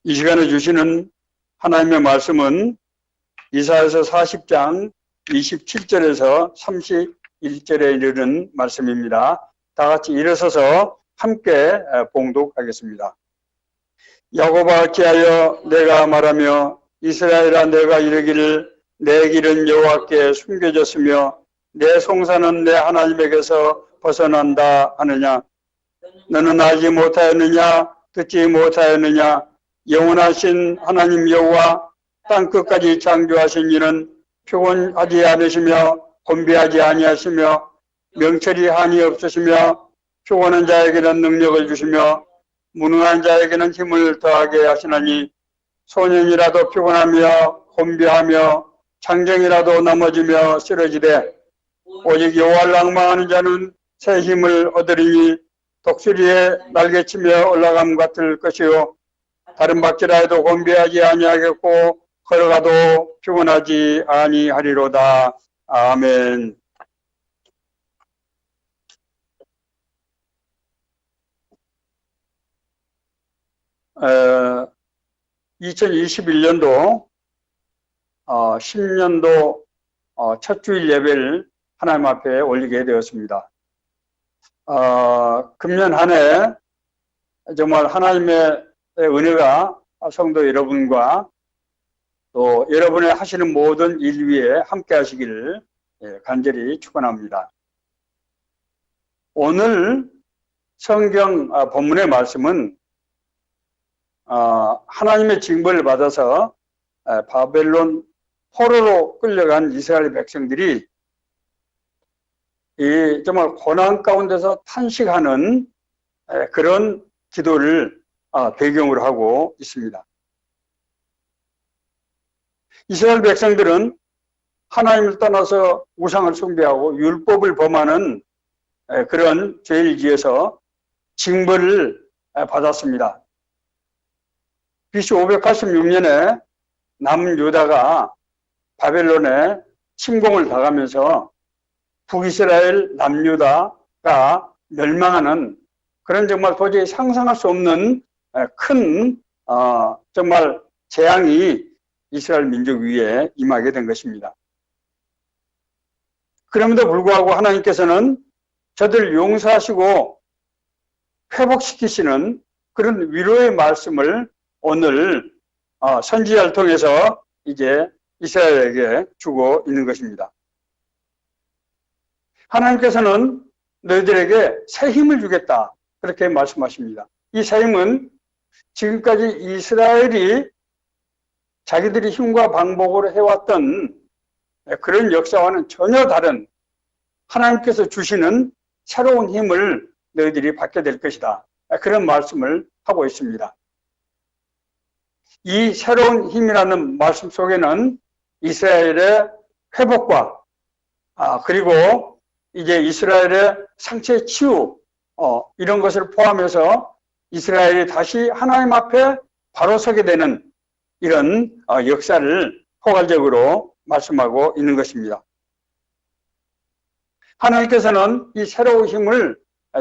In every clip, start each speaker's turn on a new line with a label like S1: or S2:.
S1: 이 시간에 주시는 하나님의 말씀은 이사야서 40장 27절에서 31절에 이르는 말씀입니다. 다 같이 일어서서 함께 봉독하겠습니다. 야곱아 어찌하여 내가 말하며 이스라엘아 내가 이르기를 내 길은 여호와께 숨겨졌으며 내 송사는 내 하나님에게서 벗어난다 하느냐. 너는 알지 못하였느냐 듣지 못하였느냐. 영원하신 하나님 여호와 땅끝까지 창조하신 이는 피곤하지 않으시며 곤비하지 아니하시며 명철이 한이 없으시며 피곤한 자에게는 능력을 주시며 무능한 자에게는 힘을 더하게 하시나니 소년이라도 피곤하며 곤비하며 장정이라도 넘어지며 쓰러지되 오직 여호와를 앙망하는 자는 새 힘을 얻으리니 독수리에 날개치며 올라감 같을 것이요 다른 박질라 해도 곤비하지 아니하겠고 걸어가도 피곤하지 아니하리로다. 아멘. 에, 2021년도 10년도 첫 주일 예배를 하나님 앞에 올리게 되었습니다. 금년 한 해 정말 하나님의 은혜가 성도 여러분과 또 여러분의 하시는 모든 일 위에 함께 하시기를 간절히 축원합니다. 오늘 성경 본문의 말씀은 하나님의 징벌을 받아서 바벨론 포로로 끌려간 이스라엘 백성들이 이 정말 고난 가운데서 탄식하는 그런 기도를 배경으로 하고 있습니다. 이스라엘 백성들은 하나님을 떠나서 우상을 숭배하고 율법을 범하는 그런 죄를 지어서 징벌을 받았습니다. BC 586년에 남유다가 바벨론에 침공을 당하면서 북이스라엘 남유다가 멸망하는 그런 정말 도저히 상상할 수 없는 큰 정말 재앙이 이스라엘 민족 위에 임하게 된 것입니다. 그럼에도 불구하고 하나님께서는 저들을 용서하시고 회복시키시는 그런 위로의 말씀을 오늘 선지자를 통해서 이제 이스라엘에게 주고 있는 것입니다. 하나님께서는 너희들에게 새 힘을 주겠다 그렇게 말씀하십니다. 이 새 힘은 지금까지 이스라엘이 자기들이 힘과 방법으로 해왔던 그런 역사와는 전혀 다른 하나님께서 주시는 새로운 힘을 너희들이 받게 될 것이다. 그런 말씀을 하고 있습니다. 이 새로운 힘이라는 말씀 속에는 이스라엘의 회복과 그리고 이제 이스라엘의 상처의 치유 이런 것을 포함해서 이스라엘이 다시 하나님 앞에 바로 서게 되는 이런 역사를 포괄적으로 말씀하고 있는 것입니다. 하나님께서는 이 새로운 힘을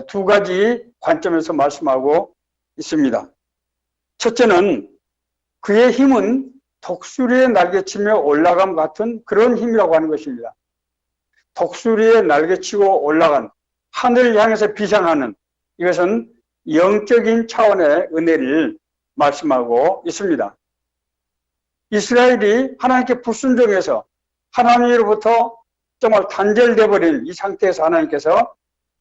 S1: 두 가지 관점에서 말씀하고 있습니다. 첫째는 그의 힘은 독수리의 날개치며 올라감 같은 그런 힘이라고 하는 것입니다. 독수리의 날개치고 올라간 하늘을 향해서 비상하는 이것은 영적인 차원의 은혜를 말씀하고 있습니다. 이스라엘이 하나님께 불순종해서 하나님으로부터 정말 단절돼 버린 이 상태에서 하나님께서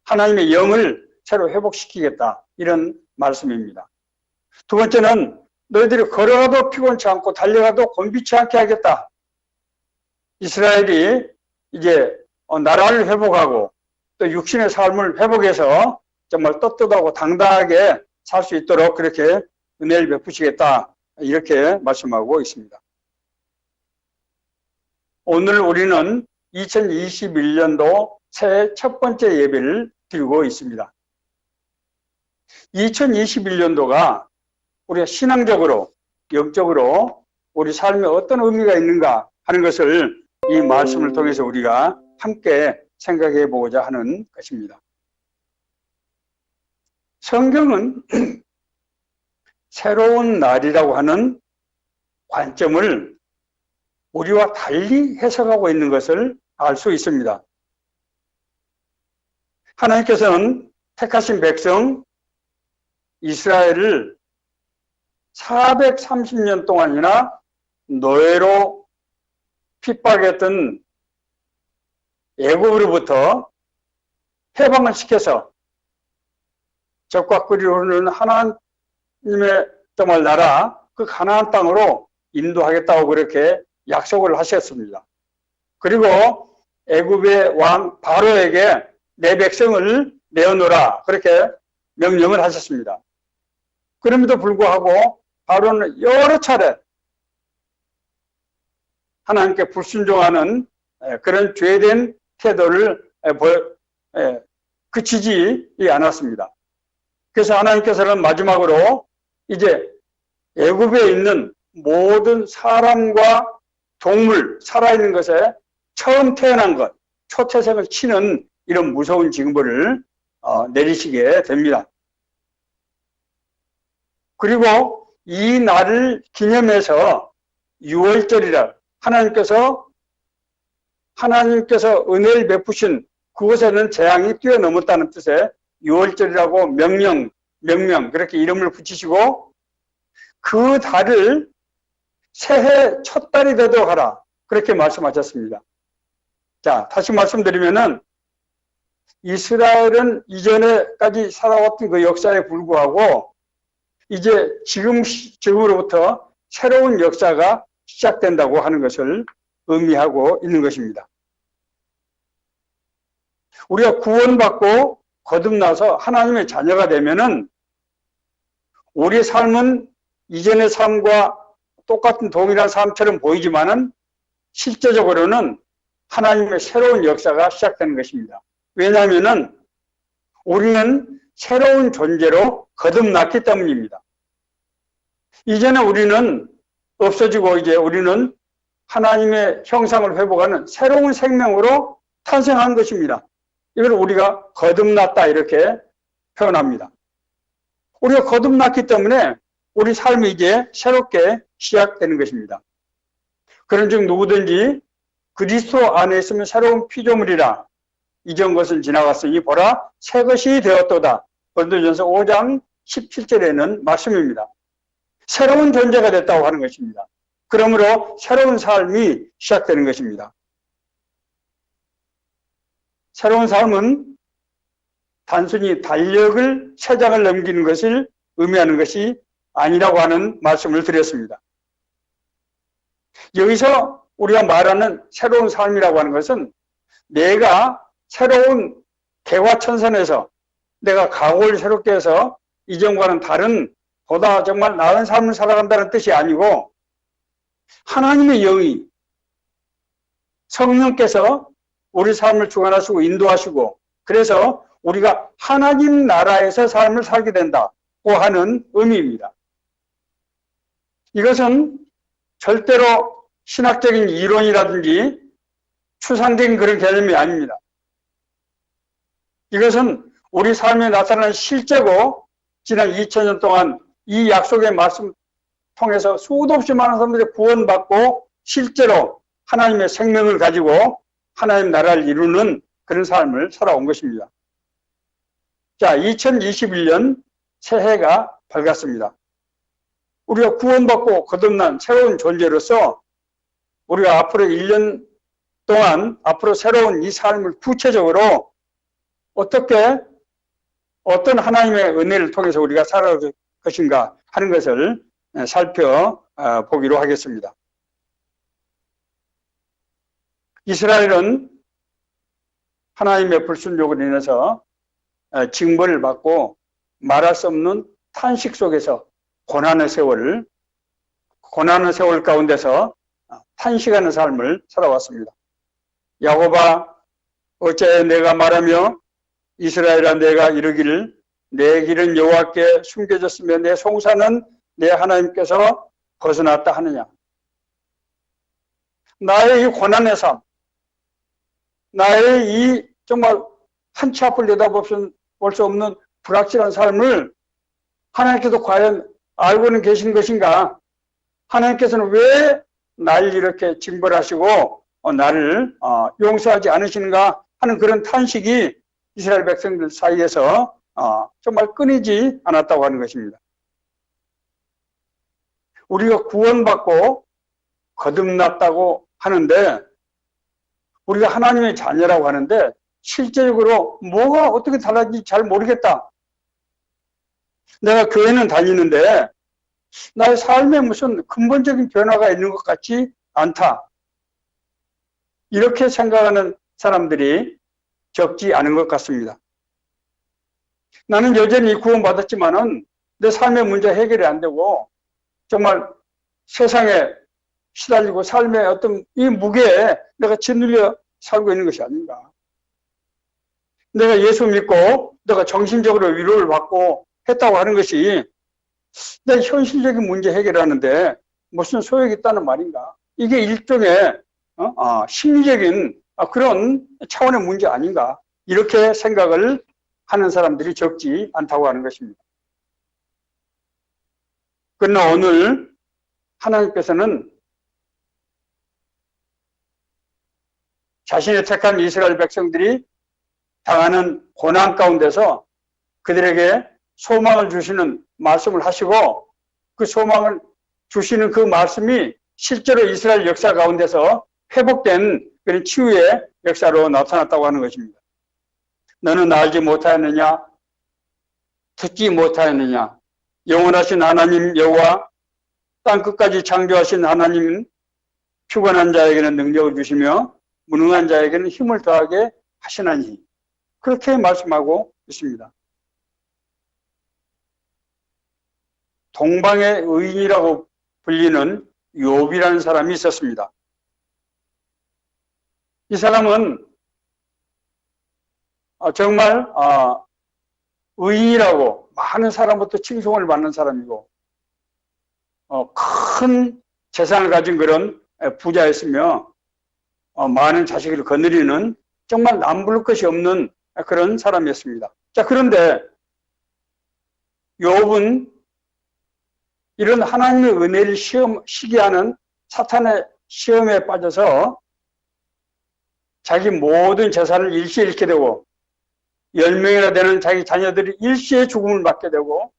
S1: 하나님의 영을 새로 회복시키겠다 이런 말씀입니다. 두 번째는 너희들이 걸어가도 피곤치 않고 달려가도 곤비치 않게 하겠다. 이스라엘이 이제 나라를 회복하고 또 육신의 삶을 회복해서 정말 떳떳하고 당당하게 살 수 있도록 그렇게 은혜를 베푸시겠다 이렇게 말씀하고 있습니다. 오늘 우리는 2021년도 새해 첫 번째 예배를 드리고 있습니다. 2021년도가 우리가 신앙적으로 영적으로 우리 삶에 어떤 의미가 있는가 하는 것을 이 말씀을 통해서 우리가 함께 생각해 보고자 하는 것입니다. 성경은 새로운 날이라고 하는 관점을 우리와 달리 해석하고 있는 것을 알 수 있습니다. 하나님께서는 택하신 백성 이스라엘을 430년 동안이나 노예로 핍박했던 애굽으로부터 해방을 시켜서 적과 꿀이로는 하나님의 정말 나라 그 가나안 땅으로 인도하겠다고 그렇게 약속을 하셨습니다. 그리고 애굽의 왕 바로에게 내 백성을 내어놓으라 그렇게 명령을 하셨습니다. 그럼에도 불구하고 바로는 여러 차례 하나님께 불순종하는 그런 죄된 태도를 그치지 않았습니다. 그래서 하나님께서는 마지막으로 이제 애굽에 있는 모든 사람과 동물, 살아있는 것에 처음 태어난 것, 초태생을 치는 이런 무서운 징벌을 내리시게 됩니다. 그리고 이 날을 기념해서 6월절이라 하나님께서 은혜를 베푸신 그곳에는 재앙이 뛰어넘었다는 뜻의 6월절이라고 명명 그렇게 이름을 붙이시고 그 달을 새해 첫 달이 되도록 하라 그렇게 말씀하셨습니다. 자, 다시 말씀드리면은 이스라엘은 이전에까지 살아왔던 그 역사에 불구하고 이제 지금으로부터 새로운 역사가 시작된다고 하는 것을 의미하고 있는 것입니다. 우리가 구원받고 거듭나서 하나님의 자녀가 되면은 우리의 삶은 이전의 삶과 똑같은 동일한 삶처럼 보이지만은 실제적으로는 하나님의 새로운 역사가 시작되는 것입니다. 왜냐하면은 우리는 새로운 존재로 거듭났기 때문입니다. 이전에 우리는 없어지고 이제 우리는 하나님의 형상을 회복하는 새로운 생명으로 탄생한 것입니다. 이걸 우리가 거듭났다 이렇게 표현합니다. 우리가 거듭났기 때문에 우리 삶이 이제 새롭게 시작되는 것입니다. 그런즉 누구든지 그리스도 안에 있으면 새로운 피조물이라 이전 것은 지나갔으니 보라 새 것이 되었도다. 고린도전서 5장 17절에는 말씀입니다. 새로운 존재가 됐다고 하는 것입니다. 그러므로 새로운 삶이 시작되는 것입니다. 새로운 삶은 단순히 달력을 새 장을 넘기는 것을 의미하는 것이 아니라고 하는 말씀을 드렸습니다. 여기서 우리가 말하는 새로운 삶이라고 하는 것은 내가 새로운 개화천선에서 내가 각오를 새롭게 해서 이전과는 다른 보다 정말 나은 삶을 살아간다는 뜻이 아니고 하나님의 영이 성령께서 우리 삶을 주관하시고 인도하시고 그래서 우리가 하나님 나라에서 삶을 살게 된다고 하는 의미입니다. 이것은 절대로 신학적인 이론이라든지 추상적인 그런 개념이 아닙니다. 이것은 우리 삶에 나타나는 실제고 지난 2000년 동안 이 약속의 말씀 통해서 수도 없이 많은 사람들이 구원받고 실제로 하나님의 생명을 가지고 하나님 나라를 이루는 그런 삶을 살아온 것입니다. 자, 2021년 새해가 밝았습니다. 우리가 구원받고 거듭난 새로운 존재로서 우리가 앞으로 1년 동안 앞으로 새로운 이 삶을 구체적으로 어떤 하나님의 은혜를 통해서 우리가 살아갈 것인가 하는 것을 살펴보기로 하겠습니다. 이스라엘은 하나님의 불순종으로 인해서 징벌을 받고 말할 수 없는 탄식 속에서 고난의 세월 가운데서 탄식하는 삶을 살아왔습니다. 야곱아 어째 내가 말하며 이스라엘아 내가 이르기를 내 길은 여호와께 숨겨졌으며 내 송사는 내 하나님께서 벗어났다 하느냐. 나의 이 고난의 삶, 나의 이 정말 한치 앞을 내다볼 수 없는 불확실한 삶을 하나님께서 과연 알고는 계신 것인가? 하나님께서는 왜 날 이렇게 징벌하시고 나를 용서하지 않으시는가 하는 그런 탄식이 이스라엘 백성들 사이에서 정말 끊이지 않았다고 하는 것입니다. 우리가 구원받고 거듭났다고 하는데, 우리가 하나님의 자녀라고 하는데 실제적으로 뭐가 어떻게 달라진지 잘 모르겠다. 내가 교회는 다니는데 나의 삶에 무슨 근본적인 변화가 있는 것 같지 않다. 이렇게 생각하는 사람들이 적지 않은 것 같습니다. 나는 여전히 구원받았지만은 내 삶의 문제 해결이 안 되고 정말 세상에 시달리고 삶의 어떤 이 무게에 내가 짓눌려 살고 있는 것이 아닌가. 내가 예수 믿고 내가 정신적으로 위로를 받고 했다고 하는 것이 내 현실적인 문제 해결하는데 무슨 소용이 있다는 말인가. 이게 일종의 심리적인 그런 차원의 문제 아닌가. 이렇게 생각을 하는 사람들이 적지 않다고 하는 것입니다. 그러나 오늘 하나님께서는 자신의 택한 이스라엘 백성들이 당하는 고난 가운데서 그들에게 소망을 주시는 말씀을 하시고, 그 소망을 주시는 그 말씀이 실제로 이스라엘 역사 가운데서 회복된 그런 치유의 역사로 나타났다고 하는 것입니다. 너는 알지 못하였느냐? 듣지 못하였느냐? 영원하신 하나님 여호와 땅 끝까지 창조하신 하나님은 피곤한 자에게는 능력을 주시며 무능한 자에게는 힘을 더하게 하시나니, 그렇게 말씀하고 있습니다. 동방의 의인이라고 불리는 욥이라는 사람이 있었습니다. 이 사람은 정말 의인이라고 많은 사람부터 칭송을 받는 사람이고 큰 재산을 가진 그런 부자였으며 많은 자식을 거느리는 정말 남부를 것이 없는 그런 사람이었습니다. 자, 그런데 욥은 이런 하나님의 은혜를 시기하는 사탄의 시험에 빠져서 자기 모든 재산을 일시에 잃게 되고 10명이나 되는 자기 자녀들이 일시에 죽음을 맞게 되고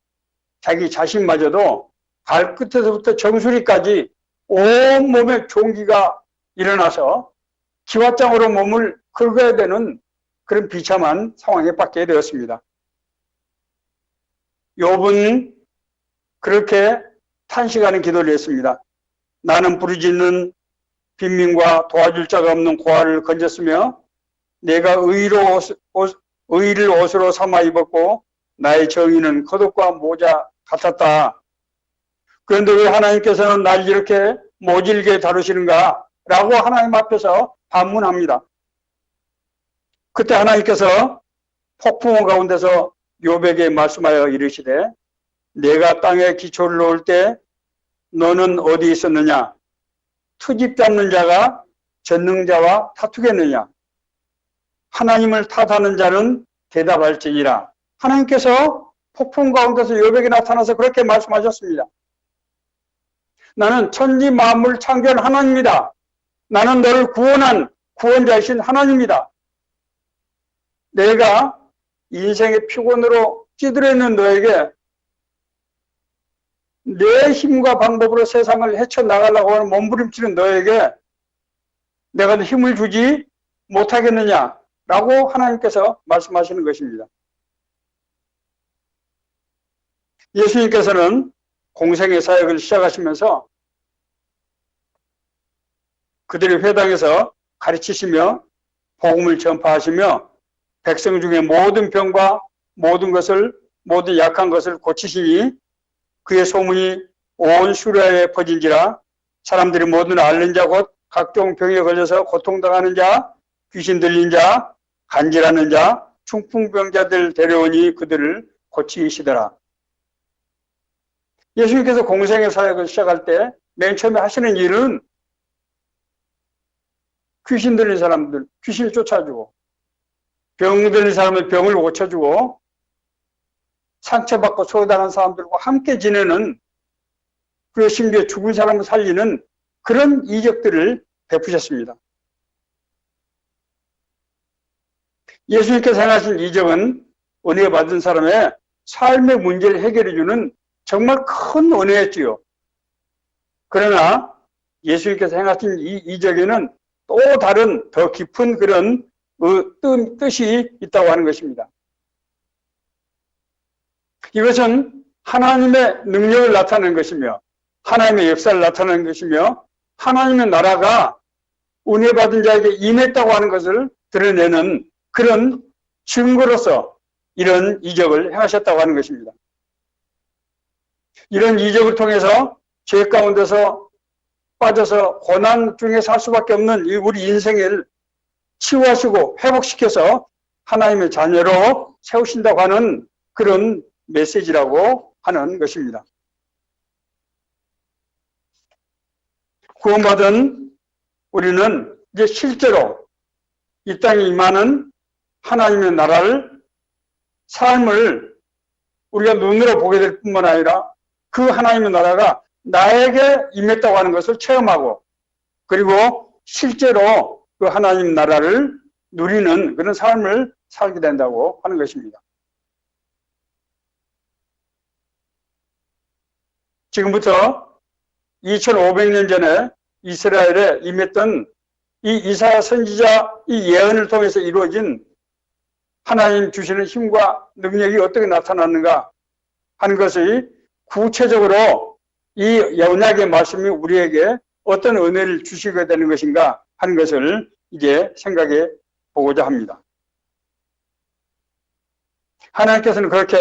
S1: 자기 자신마저도 발끝에서부터 정수리까지 온몸에 종기가 일어나서 기왓장으로 몸을 긁어야 되는 그런 비참한 상황에 빠지게 되었습니다. 욥은 그렇게 탄식하는 기도를 했습니다. 나는 부르짖는 빈민과 도와줄 자가 없는 고아를 건졌으며 내가 의를 옷으로 삼아 입었고 나의 정의는 겉옷과 모자 같았다. 그런데 왜 하나님께서는 날 이렇게 모질게 다루시는가? 라고 하나님 앞에서 반문합니다. 그때 하나님께서 폭풍우 가운데서 욥에게 말씀하여 이르시되 내가 땅에 기초를 놓을 때 너는 어디 있었느냐? 투집 잡는 자가 전능자와 다투겠느냐? 하나님을 탓하는 자는 대답할지니라. 하나님께서 폭풍 가운데서 욥에게 나타나서 그렇게 말씀하셨습니다. 나는 천지 만물 창조한 하나님이다. 나는 너를 구원한 구원자이신 하나님이다. 내가 인생의 피곤으로 찌들어 있는 너에게 내 힘과 방법으로 세상을 헤쳐나가려고 하는 몸부림치는 너에게 내가 힘을 주지 못하겠느냐? 라고 하나님께서 말씀하시는 것입니다. 예수님께서는 공생의 사역을 시작하시면서 그들의 회당에서 가르치시며 복음을 전파하시며 백성 중에 모든 병과 모든 약한 것을 고치시니 그의 소문이 온 수레에 퍼진지라. 사람들이 모든 앓는 자 곧 각종 병에 걸려서 고통당하는 자, 귀신 들린 자, 간질하는 자, 중풍병자들 데려오니 그들을 고치시더라. 예수님께서 공생의 사역을 시작할 때 맨 처음에 하시는 일은 귀신 들린 사람들 귀신을 쫓아주고, 병 들린 사람의 병을 고쳐주고, 상처받고 소외당한 사람들과 함께 지내는 그리고 심지어 죽은 사람을 살리는 그런 이적들을 베푸셨습니다. 예수님께서 행하신 이적은 은혜 받은 사람의 삶의 문제를 해결해주는 정말 큰 은혜였지요. 그러나 예수님께서 행하신 이 이적에는 또 다른 더 깊은 그런 뜻이 있다고 하는 것입니다. 이것은 하나님의 능력을 나타내는 것이며 하나님의 역사를 나타내는 것이며 하나님의 나라가 은혜 받은 자에게 임했다고 하는 것을 드러내는 그런 증거로서 이런 이적을 행하셨다고 하는 것입니다. 이런 이적을 통해서 죄 가운데서 빠져서 고난 중에 살 수밖에 없는 우리 인생을 치유하시고 회복시켜서 하나님의 자녀로 세우신다고 하는 그런 메시지라고 하는 것입니다. 구원받은 우리는 이제 실제로 이 땅에 임하는 하나님의 나라를, 삶을 우리가 눈으로 보게 될 뿐만 아니라 그 하나님의 나라가 나에게 임했다고 하는 것을 체험하고 그리고 실제로 그 하나님 나라를 누리는 그런 삶을 살게 된다고 하는 것입니다. 지금부터 2500년 전에 이스라엘에 임했던 이 이사야 선지자 이 예언을 통해서 이루어진 하나님 주시는 힘과 능력이 어떻게 나타났는가 하는 것이 구체적으로 이 언약의 말씀이 우리에게 어떤 은혜를 주시게 되는 것인가 하는 것을 이제 생각해 보고자 합니다. 하나님께서는 그렇게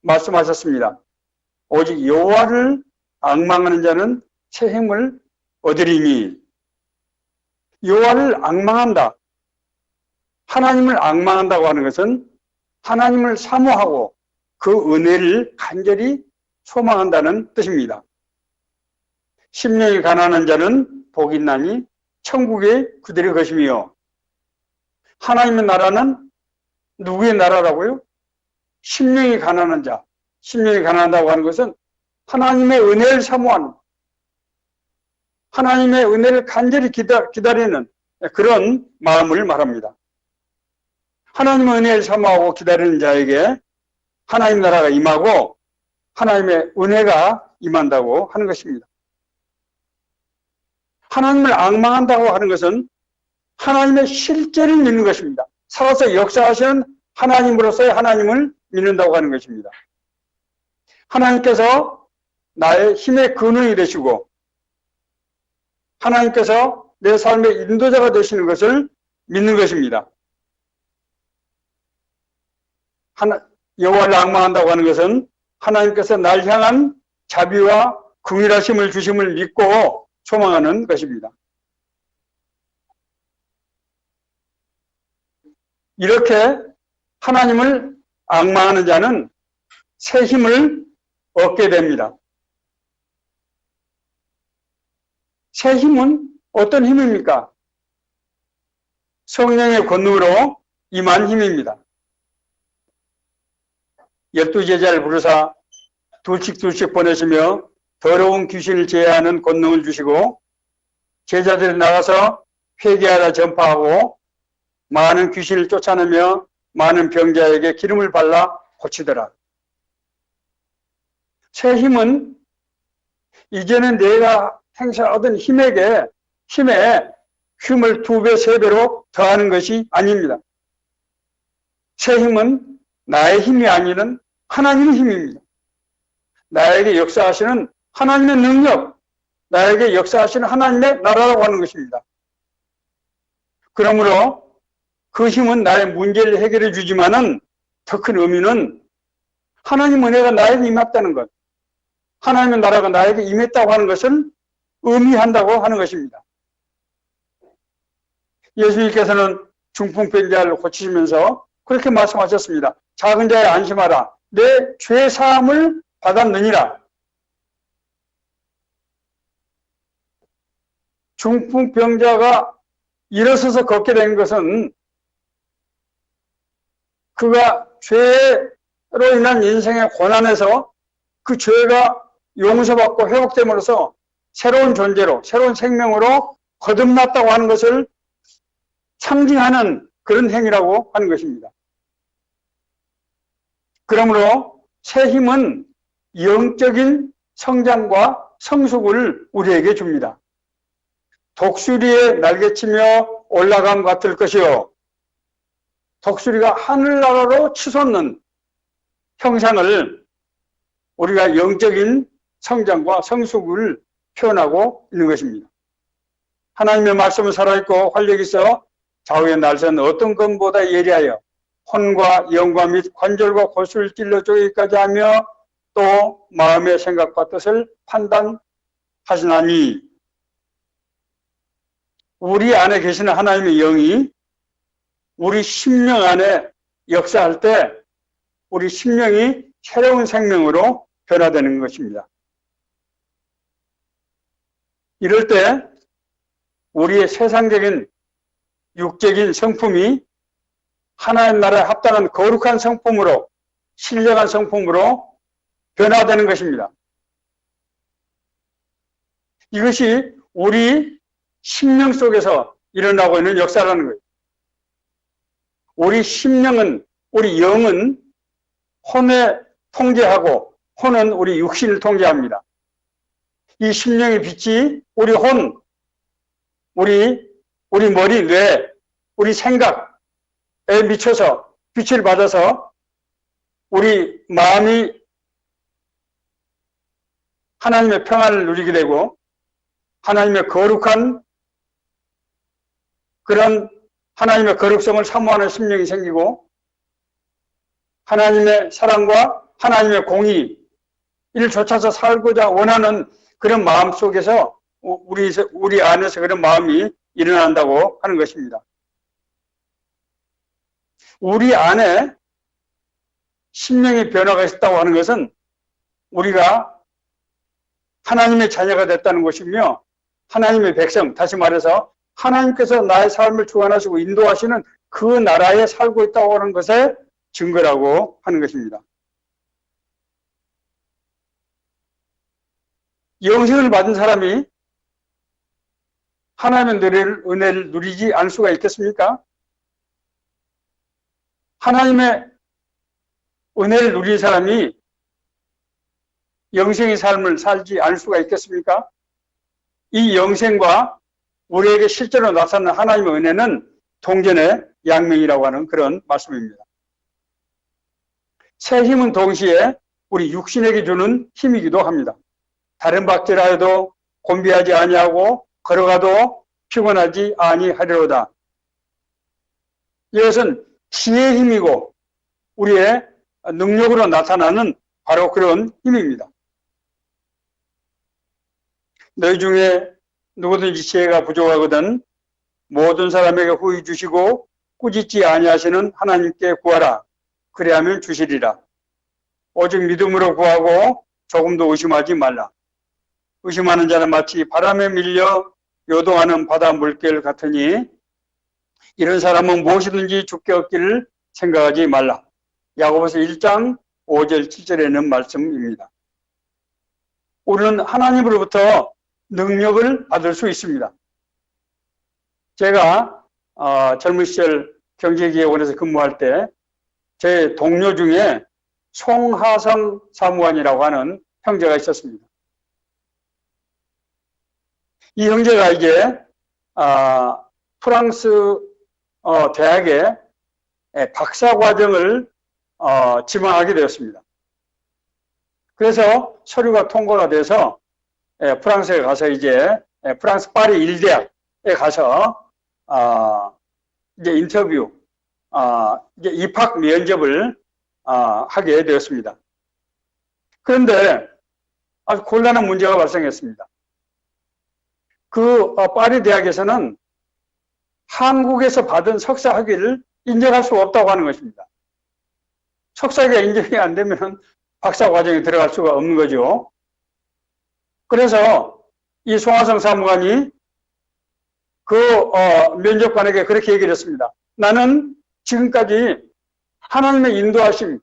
S1: 말씀하셨습니다. 오직 여호와를 앙망하는 자는 새 힘을 얻으리니. 여호와를 앙망한다. 하나님을 앙망한다고 하는 것은 하나님을 사모하고 그 은혜를 간절히 소망한다는 뜻입니다. 심령이 가난한 자는 복이 있나니 천국의 그들의 것이며. 하나님의 나라는 누구의 나라라고요? 심령이 가난한 자. 심령이 가난하다고 하는 것은 하나님의 은혜를 사모하는, 하나님의 은혜를 간절히 기다리는 그런 마음을 말합니다. 하나님의 은혜를 사모하고 기다리는 자에게 하나님 나라가 임하고 하나님의 은혜가 임한다고 하는 것입니다. 하나님을 앙망한다고 하는 것은 하나님의 실제를 믿는 것입니다. 살아서 역사하시는 하나님으로서의 하나님을 믿는다고 하는 것입니다. 하나님께서 나의 힘의 근원이 되시고 하나님께서 내 삶의 인도자가 되시는 것을 믿는 것입니다. 여호와를 앙망한다고 하는 것은 하나님께서 날 향한 자비와 긍휼하심을 주심을 믿고 소망하는 것입니다. 이렇게 하나님을 앙망하는 자는 새 힘을 얻게 됩니다. 새 힘은 어떤 힘입니까? 성령의 권능으로 임한 힘입니다. 12제자를 부르사 둘씩 보내시며 더러운 귀신을 제어하는 권능을 주시고 제자들이 나가서 회개하라 전파하고 많은 귀신을 쫓아내며 많은 병자에게 기름을 발라 고치더라. 새 힘은 이제는 내가 행사하던 힘에 힘을 2배, 3배로 더하는 것이 아닙니다. 새 힘은 나의 힘이 아니는 하나님의 힘입니다. 나에게 역사하시는 하나님의 능력, 나에게 역사하시는 하나님의 나라라고 하는 것입니다. 그러므로 그 힘은 나의 문제를 해결해 주지만은 더 큰 의미는 하나님 은혜가 나에게 임했다는 것, 하나님의 나라가 나에게 임했다고 하는 것을 의미한다고 하는 것입니다. 예수님께서는 중풍병자를 고치시면서 그렇게 말씀하셨습니다. 작은 자에 안심하라. 내 죄 사함을 받았느니라. 중풍병자가 일어서서 걷게 된 것은 그가 죄로 인한 인생의 고난에서 그 죄가 용서받고 회복됨으로써 새로운 존재로, 새로운 생명으로 거듭났다고 하는 것을 상징하는 그런 행위라고 하는 것입니다. 그러므로 새 힘은 영적인 성장과 성숙을 우리에게 줍니다. 독수리의 날개치며 올라감 같을 것이요. 독수리가 하늘나라로 치솟는 형상을 우리가 영적인 성장과 성숙을 표현하고 있는 것입니다. 하나님의 말씀은 살아있고 활력이 있어 좌우의 날선 어떤 것보다 예리하여 혼과 영과 및 관절과 골수를 찔러 쪼개기까지 하며 또 마음의 생각과 뜻을 판단하시나니, 우리 안에 계시는 하나님의 영이 우리 심령 안에 역사할 때 우리 심령이 새로운 생명으로 변화되는 것입니다. 이럴 때 우리의 세상적인 육적인 성품이 하나님 나라에 합당한 거룩한 성품으로, 신령한 성품으로 변화되는 것입니다. 이것이 우리 심령 속에서 일어나고 있는 역사라는 거예요. 우리 심령은, 우리 영은 혼에 통제하고 혼은 우리 육신을 통제합니다. 이 심령의 빛이 우리 혼, 우리 머리, 뇌, 우리 생각에 미쳐서 빛을 받아서 우리 마음이 하나님의 평안을 누리게 되고 하나님의 거룩한 그런 하나님의 거룩성을 사모하는 심령이 생기고 하나님의 사랑과 하나님의 공의 이를 쫓아서 살고자 원하는 그런 마음 속에서 우리 안에서 그런 마음이 일어난다고 하는 것입니다. 우리 안에 심령의 변화가 있었다고 하는 것은 우리가 하나님의 자녀가 됐다는 것이며 하나님의 백성, 다시 말해서 하나님께서 나의 삶을 주관하시고 인도하시는 그 나라에 살고 있다고 하는 것의 증거라고 하는 것입니다. 영생을 받은 사람이 하나님의 은혜를 누리지 않을 수가 있겠습니까? 하나님의 은혜를 누린 사람이 영생의 삶을 살지 않을 수가 있겠습니까? 이 영생과 우리에게 실제로 나타나는 하나님의 은혜는 동전의 양면이라고 하는 그런 말씀입니다. 새 힘은 동시에 우리 육신에게 주는 힘이기도 합니다. 다른 박질하여도 곤비하지 아니하고 걸어가도 피곤하지 아니하리로다. 이것은 지혜의 힘이고 우리의 능력으로 나타나는 바로 그런 힘입니다. 너희 중에 누구든지 지혜가 부족하거든 모든 사람에게 후히 주시고 꾸짖지 아니하시는 하나님께 구하라. 그리하면 주시리라. 오직 믿음으로 구하고 조금도 의심하지 말라. 의심하는 자는 마치 바람에 밀려 요동하는 바다 물결 같으니 이런 사람은 무엇이든지 죽게 얻기를 생각하지 말라. 야고보서 1장 5절 7절에 있는 말씀입니다. 우리는 하나님으로부터 능력을 받을 수 있습니다. 제가 젊은 시절 경제기획원에서 근무할 때 제 동료 중에 송하성 사무관이라고 하는 형제가 있었습니다. 이 형제가 이제 프랑스 대학에 박사과정을 지망하게 되었습니다. 그래서 서류가 통과가 돼서 프랑스에 가서 이제 프랑스 파리 일대학에 가서 이제 인터뷰, 이제 입학 면접을 하게 되었습니다. 그런데 아주 곤란한 문제가 발생했습니다. 그 파리 대학에서는 한국에서 받은 석사 학위를 인정할 수 없다고 하는 것입니다. 석사가 인정이 안 되면 박사 과정에 들어갈 수가 없는 거죠. 그래서 이 송하성 사무관이 그 면접관에게 그렇게 얘기를 했습니다. 나는 지금까지 하나님의 인도하심,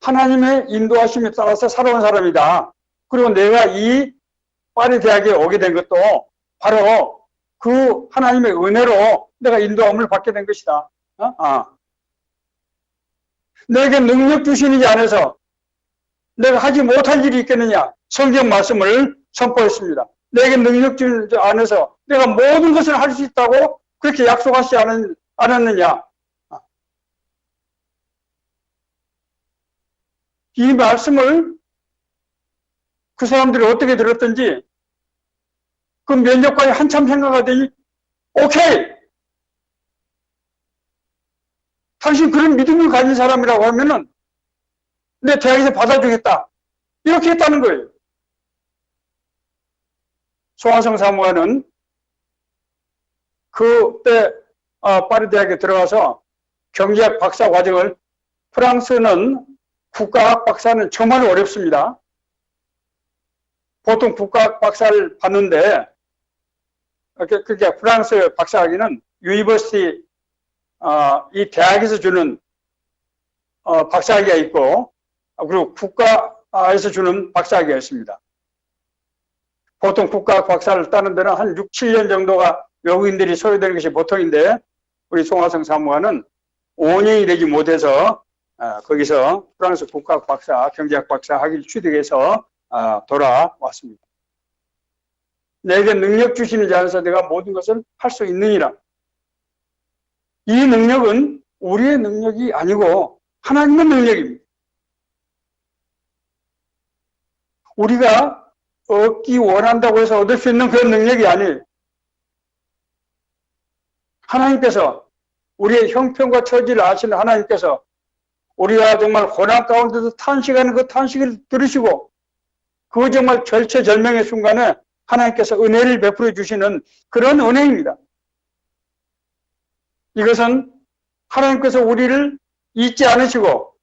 S1: 하나님의 인도하심에 따라서 살아온 사람이다. 그리고 내가 이 파리 대학에 오게 된 것도 바로 그 하나님의 은혜로 내가 인도함을 받게 된 것이다. 내게 능력 주시는 이 안에서 내가 하지 못할 일이 있겠느냐? 성경 말씀을 선포했습니다. 내게 능력 주는 안에서 내가 모든 것을 할 수 있다고 그렇게 약속하지 않았느냐? 이 말씀을 그 사람들이 어떻게 들었던지 그 면접관이 한참 생각하더니 오케이! 당신 그런 믿음을 가진 사람이라고 하면은 내 대학에서 받아주겠다. 이렇게 했다는 거예요. 송하성 사무관은 그때 파리 대학에 들어가서 경제학 박사 과정을 프랑스는 국가학 박사는 정말 어렵습니다. 보통 국가학 박사를 받는데 그게 프랑스 박사학위는 유니버시티 이 대학에서 주는 박사학위가 있고 그리고 국가에서 주는 박사학위가 있습니다. 보통 국가학 박사를 따는 데는 한 6, 7년 정도가 외국인들이 소요되는 것이 보통인데 우리 송하성 사무관은 5년이 되지 못해서 거기서 프랑스 국가학 박사, 경제학 박사 학위를 취득해서 돌아왔습니다. 내게 능력 주시는 자에서 내가 모든 것을 할 수 있느니라. 이 능력은 우리의 능력이 아니고 하나님의 능력입니다. 우리가 얻기 원한다고 해서 얻을 수 있는 그런 능력이 아니에요. 하나님께서 우리의 형편과 처지를 아시는 하나님께서 우리가 정말 고난 가운데서 탄식하는 그 탄식을 들으시고 그 정말 절체절명의 순간에 하나님께서 은혜를 베풀어 주시는 그런 은혜입니다. 이것은 하나님께서 우리를 잊지 않으시고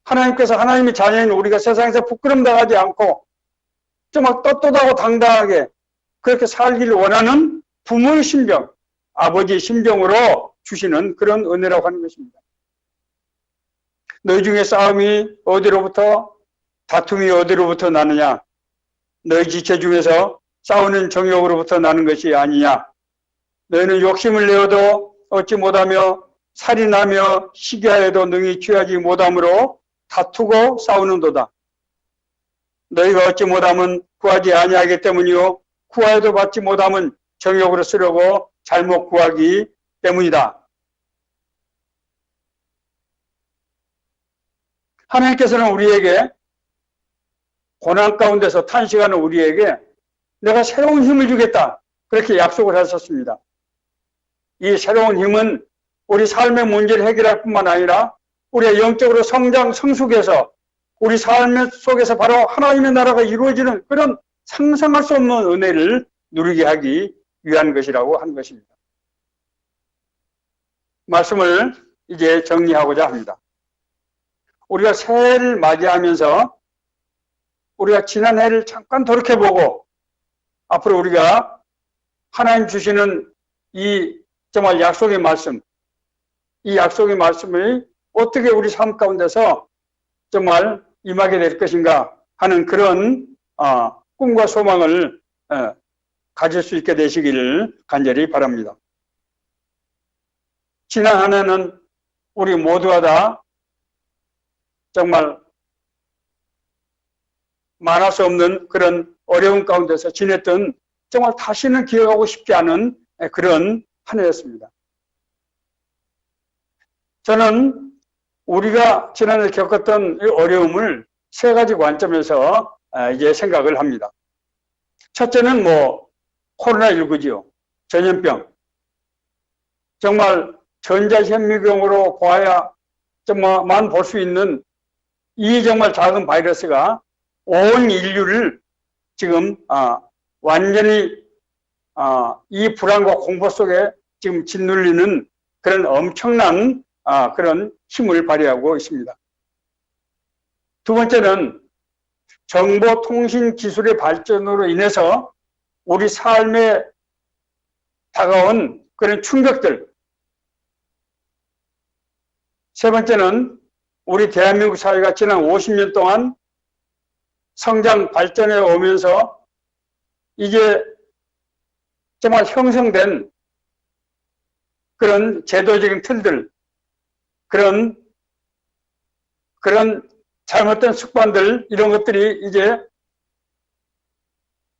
S1: 하나님께서 하나님의 자녀인 우리가 세상에서 부끄럼 당하지 않고 정말 떳떳하고 당당하게 그렇게 살기를 원하는 부모의 심정, 아버지의 심정으로 주시는 그런 은혜라고 하는 것입니다. 너희 중에 싸움이 어디로부터 다툼이 어디로부터 나느냐? 너희 지체 중에서 싸우는 정욕으로부터 나는 것이 아니냐? 너희는 욕심을 내어도 얻지 못하며 살인하며 시기하여도 능히 취하지 못함으로 다투고 싸우는도다. 너희가 얻지 못하면 구하지 아니하기 때문이요 구하여도 받지 못하면 정욕으로 쓰려고 잘못 구하기 때문이다. 하나님께서는 우리에게 고난 가운데서 탄식하는 우리에게 내가 새로운 힘을 주겠다. 그렇게 약속을 하셨습니다. 이 새로운 힘은 우리 삶의 문제를 해결할 뿐만 아니라 우리가 영적으로 성장, 성숙해서 우리 삶 속에서 바로 하나님의 나라가 이루어지는 그런 상상할 수 없는 은혜를 누리게 하기 위한 것이라고 한 것입니다. 말씀을 이제 정리하고자 합니다. 우리가 새해를 맞이하면서 우리가 지난 해를 잠깐 돌이켜보고 앞으로 우리가 하나님 주시는 이 정말 약속의 말씀, 이 약속의 말씀을 어떻게 우리 삶 가운데서 정말 임하게 될 것인가 하는 그런 꿈과 소망을 가질 수 있게 되시기를 간절히 바랍니다. 지난 한 해는 우리 모두가 다 정말 말할 수 없는 그런 어려운 가운데서 지냈던 정말 다시는 기억하고 싶지 않은 그런 한 해였습니다. 저는 우리가 지난해 겪었던 이 어려움을 세 가지 관점에서 이제 생각을 합니다. 첫째는 코로나19지요. 전염병. 정말 전자현미경으로 보아야 정말만 볼 수 있는 이 정말 작은 바이러스가 온 인류를 지금 완전히 이 불안과 공포 속에 지금 짓눌리는 그런 엄청난 그런 힘을 발휘하고 있습니다. 두 번째는 정보통신 기술의 발전으로 인해서 우리 삶에 다가온 그런 충격들. 세 번째는 우리 대한민국 사회가 지난 50년 동안 성장 발전해 오면서 이제 정말 형성된 그런 제도적인 틀들, 그런 잘못된 습관들, 이런 것들이 이제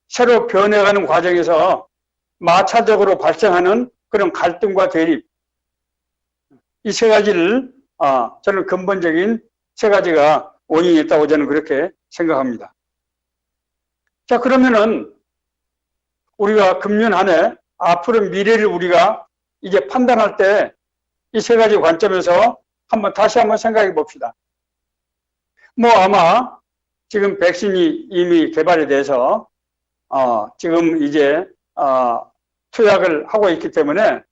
S1: 새로 변해가는 과정에서 마차적으로 발생하는 그런 갈등과 대립, 이 세 가지를 저는 근본적인 세 가지가 원인이 있다고 저는 그렇게 생각합니다. 자, 그러면은 우리가 금년 한 해 앞으로 미래를 우리가 이제 판단할 때 이 세 가지 관점에서 다시 한번 생각해 봅시다. 뭐 아마 지금 백신이 이미 개발이 돼서 지금 이제 투약을 하고 있기 때문에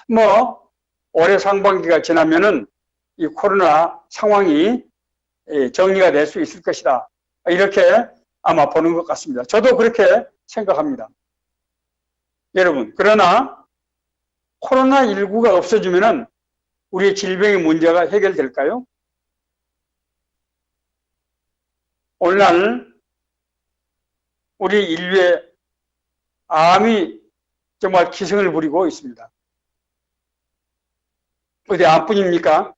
S1: 뭐 올해 상반기가 지나면은 이 코로나 상황이 정리가 될 수 있을 것이다. 이렇게 아마 보는 것 같습니다. 저도 그렇게 생각합니다. 여러분, 그러나 코로나19가 없어지면은 우리의 질병의 문제가 해결될까요? 오늘날 우리 인류의 암이 정말 기승을 부리고 있습니다. 어디 암뿐입니까?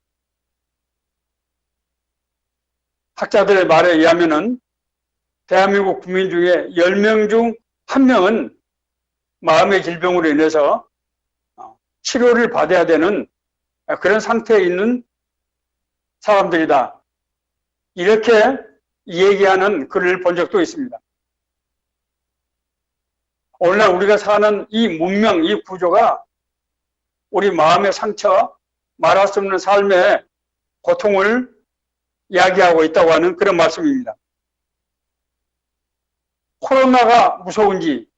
S1: 학자들의 말에 의하면은 대한민국 국민 중에 10명 중 1명은 마음의 질병으로 인해서 치료를 받아야 되는 그런 상태에 있는 사람들이다. 이렇게 얘기하는 글을 본 적도 있습니다. 오늘날 우리가 사는 이 문명, 이 구조가 우리 마음의 상처, 말할 수 없는 삶의 고통을 이야기하고 있다고 하는 그런 말씀입니다. 코로나가 무서운지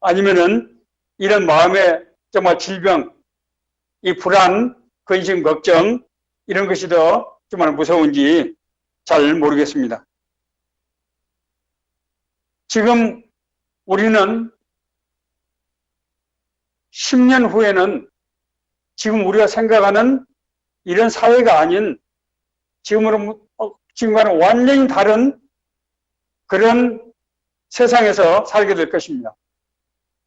S1: 아니면은 이런 마음의 정말 질병, 이 불안, 근심, 걱정 이런 것이 더 정말 무서운지 잘 모르겠습니다. 지금 우리는 10년 후에는 지금 우리가 생각하는 이런 사회가 아닌 지금과는 완전히 다른 그런 세상에서 살게 될 것입니다.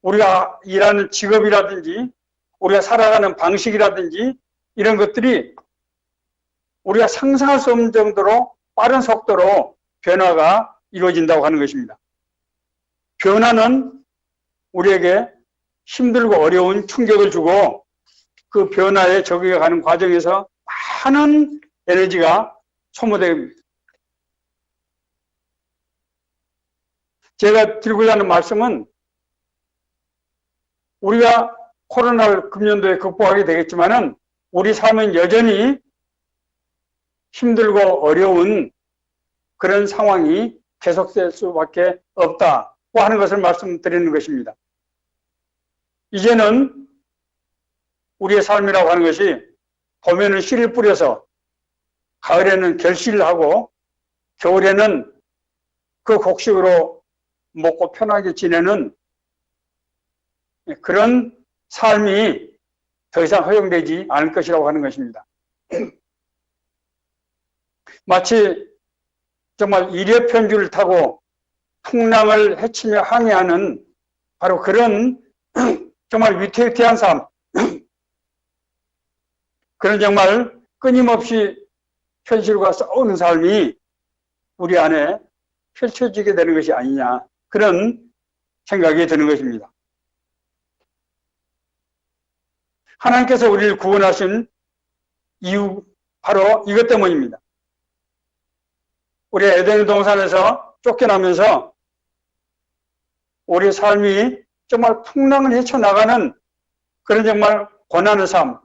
S1: 우리가 일하는 직업이라든지 우리가 살아가는 방식이라든지 이런 것들이 우리가 상상할 수 없는 정도로 빠른 속도로 변화가 이루어진다고 하는 것입니다. 변화는 우리에게 힘들고 어려운 충격을 주고 그 변화에 적응해가는 과정에서 많은 에너지가 소모됩니다. 제가 드리고자 하는 말씀은 우리가 코로나를 금년도에 극복하게 되겠지만은 우리 삶은 여전히 힘들고 어려운 그런 상황이 계속될 수밖에 없다고 하는 것을 말씀드리는 것입니다. 이제는 우리의 삶이라고 하는 것이 봄에는 씨를 뿌려서 가을에는 결실을 하고 겨울에는 그 곡식으로 먹고 편하게 지내는 그런 삶이 더 이상 허용되지 않을 것이라고 하는 것입니다. 마치 정말 일회편주를 타고 풍랑을 헤치며 항해하는 바로 그런 정말 위태위태한 삶, 그런 정말 끊임없이 현실과 싸우는 삶이 우리 안에 펼쳐지게 되는 것이 아니냐, 그런 생각이 드는 것입니다. 하나님께서 우리를 구원하신 이유 바로 이것 때문입니다. 우리 에덴 동산에서 쫓겨나면서 우리 삶이 정말 풍랑을 헤쳐나가는 그런 정말 고난의 삶,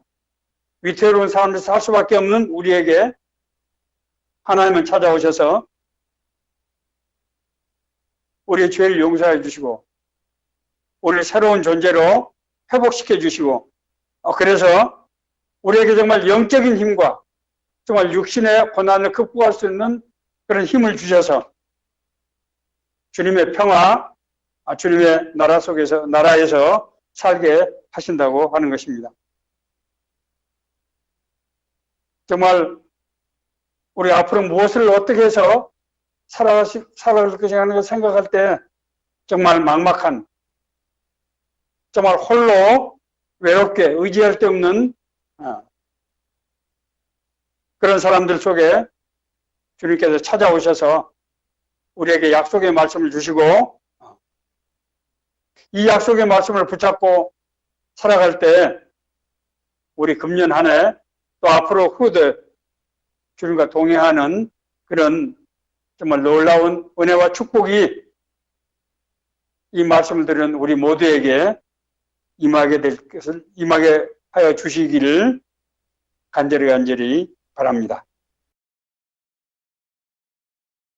S1: 위태로운 삶을 살 수밖에 없는 우리에게 하나님은 찾아오셔서 우리의 죄를 용서해 주시고 우리를 새로운 존재로 회복시켜 주시고 그래서 우리에게 정말 영적인 힘과 정말 육신의 고난을 극복할 수 있는 그런 힘을 주셔서 주님의 평화, 주님의 나라에서 살게 하신다고 하는 것입니다. 정말 우리 앞으로 무엇을 어떻게 해서 살아갈 것인가 하는 걸 생각할 때 정말 막막한, 정말 홀로 외롭게 의지할 데 없는 그런 사람들 속에 주님께서 찾아오셔서 우리에게 약속의 말씀을 주시고 이 약속의 말씀을 붙잡고 살아갈 때 우리 금년 한 해 또 앞으로 후대 주님과 동행하는 그런 정말 놀라운 은혜와 축복이 이 말씀을 들은 우리 모두에게 임하게 될 것을 임하게 하여 주시기를 간절히 바랍니다.